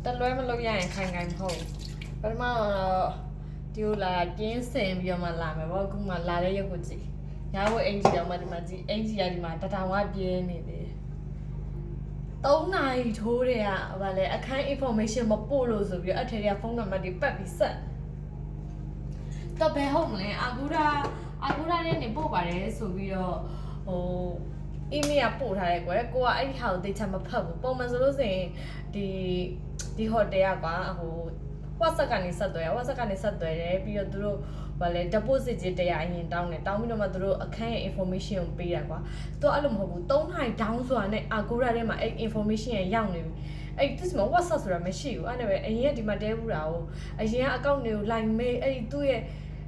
တလွဲမလုပ်ရရင်ခိုင်ခိုင်မဟုတ်ပထမတော့ဒီလိုလာကင်းစင်ပြီးတော့မှလာမယ်ဗောအခုမှလာတဲ့ရုပ်ကိုကြည့်ညာဘွေအင်ဂျီတော့မှဒီမှာကြည့်အင်ဂျီကဒီမှာတထောင်ကပြင်းနေတယ်3နာရီထိုးတဲ့ကဗာလဲအခန်း information မပို့လို့ဆိုပြီးအထက်တွေကဖုန်းနံပါတ်တွေပတ်ပြီးဆက်တော့ဘယ်ဟုတ်မလဲအာဂူရာနဲ့နေပို့ပါတယ်ဆိုပြီးတော့ဟိုemail ကပို့ထားတယ်ကွယ်ကိုကအဲ့ဒီဟာကိုတိတ်ချမဖတ်ဘူးပုံမှန်ဆိုလို့ဆိုရင်ဒီဟိုတယ်ကကွာဟို WhatsApp ကနေဆက်သွယ်တယ်ပြီးတော့သူတို့ဗာလဲ deposit ကြီး100အရင်တောင်းတယ်တောင်းပြီးတော့မှသူတို့အခန်းရဲ့ information ကိုပေးတာကွာသူအဲ့လိုမဟုတ်ဘူး3နိုင် down ဆိုတာနဲ့ Agora ထဲမှာအဲ့ information ရရောက်နေပြီအဲ့ဒီမှာ WhatsApp ဆိုတာမရှိဘူးအဲ့ဒါပဲအရင်ကဒီမှာတဲဘူးတာကိုအရင်က account တွေကို line မေးအဲ့ဒီသူ့ရဲ့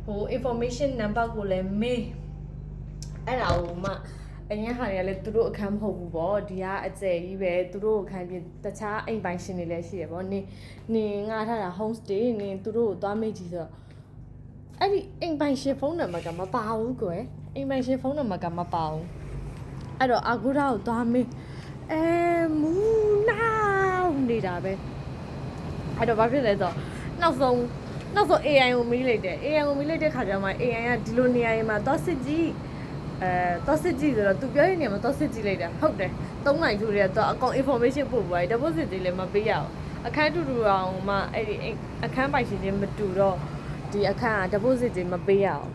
ဟို information number ကိုလည်းမေးအဲ့ဒါကိုမှအရင်ဟာတွေကလည်းသူတို့အခန်းမဟုတ်ဘူးပေါ့ဒီကအကျယ်ကြီးပဲသူတို့အခန်းပြင်တခြားအိမ်ပိုင်ရှင်တွေလည်းရှိရပေါ့နေငါထားတာ home stay နေသူတို့ကိုသွားမေးကြည့်ဆိုတော့အဲ့ဒီအိမ်ပိုင်ရှင်ဖုန်းနံပါတ်ကမပါဘူးကွယ်အိမ်ပိုင်ရှင်ဖုန်းနံပါတ်ကမပါဘူးအဲ့တော့ Agora ကိုသွားမေးမူနာနေတာပဲအဲ့တော့ဘာဖြစ်လဲဆိုတော့နောက်ဆုံး AI ကိုမေးလိုက်တယ် AI ကိုမေးလိုက်တဲ့ခါကျမှ AI ကဒီလိုနေရာတွေမှာသွားစစ်ကြည့်တော့စစ်ကြည့်ဆိုတော့သူပြောတဲ့နေရာမှာတော့စစ်ကြည့်လိုက်တာဟုတ်တယ်3နိုင်ထိုးတယ်တော့အကောင် information ပို့သွားတယ် deposit တွေလည်းမပေးရအောင်အခန်းတူအောင်မှအဲ့ဒီအခန်းပိုင်ရှင်ချင်းမတူတော့ဒီအခန်းက deposit တွေမပေးရအောင်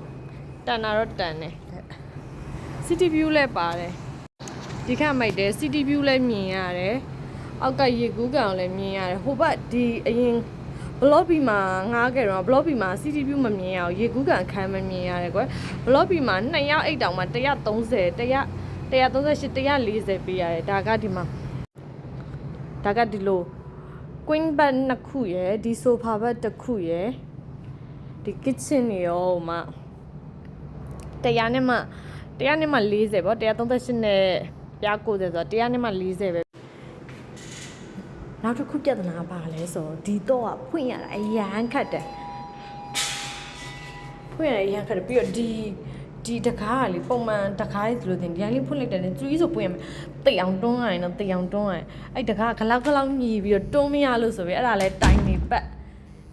တန်တာတော့တန်တယ် city view လည်းပါတယ်ဒီခန့်မိုက်တယ် city view လည်းမြင်ရတယ်အောက်ကရေကူးကန်ကိုလည်းမြင်ရတယ်ဟိုဘက်ဒီအရင် Blobby မှာငားခဲ့တော့ Blobby မှာ city view မမြင်ရအောင်ရေကူးကန်အခန်းမမြင်ရတယ်ကွယ် Blobby မှာ2ယောက်အိတ်တောင်မှ130 138 140ပေးရတယ်ဒါကဒီမှာဒါကဒီလို queen bed 2ခုရယ်ဒီ sofa bed 1ခုရယ်ဒီ kitchen တွေရောမှ100နဲ့မှ40ပေါ့138နဲ့ပြား90ဆိုတော့100နဲ့မှ40ပဲနောက်တစ်ခုပြဿနာပါလဲဆိုတော့ဒီတော့ကဖွင့်ရတာအရန်ခတ်တယ်ဖွင့်ရအရန်ခတ်တယ်ပြီးတော့ဒီတကားကလေပုံမှန်တကားလေးဒီလိုတင်ဒီတိုင်းလေးဖွင့်လိုက်တယ်နဲ့ကျွေးဆိုပွင့်ရမယ်တိတ်အောင်တွန်းရရင်တော့တိတ်အောင်တွန်းရရင်အဲ့တကားကလောက်မြည်ပြီးတော့တွန်းမရလို့ဆိုပြီးအဲ့ဒါလဲတိုင်နေပတ်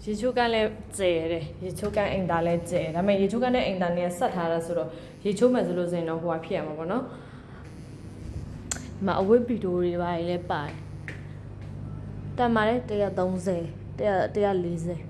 ရေချိုးကန်းလဲကျဲတယ်ရေချိုးကန်းအိမ်သားလဲကျဲဒါပေမဲ့ရေချိုးကန်းနဲ့အိမ်သားနဲ့ဆက်ထားတာဆိုတော့ရေချိုးမယ်ဆိုလို့ဆိုရင်တော့ဟိုကဖြစ်ရမှာပေါ့နော်ဒီမှာအဝတ်ဗီဒီယိုတွေပါလဲပါတယ်တန်ပါတယ်130 140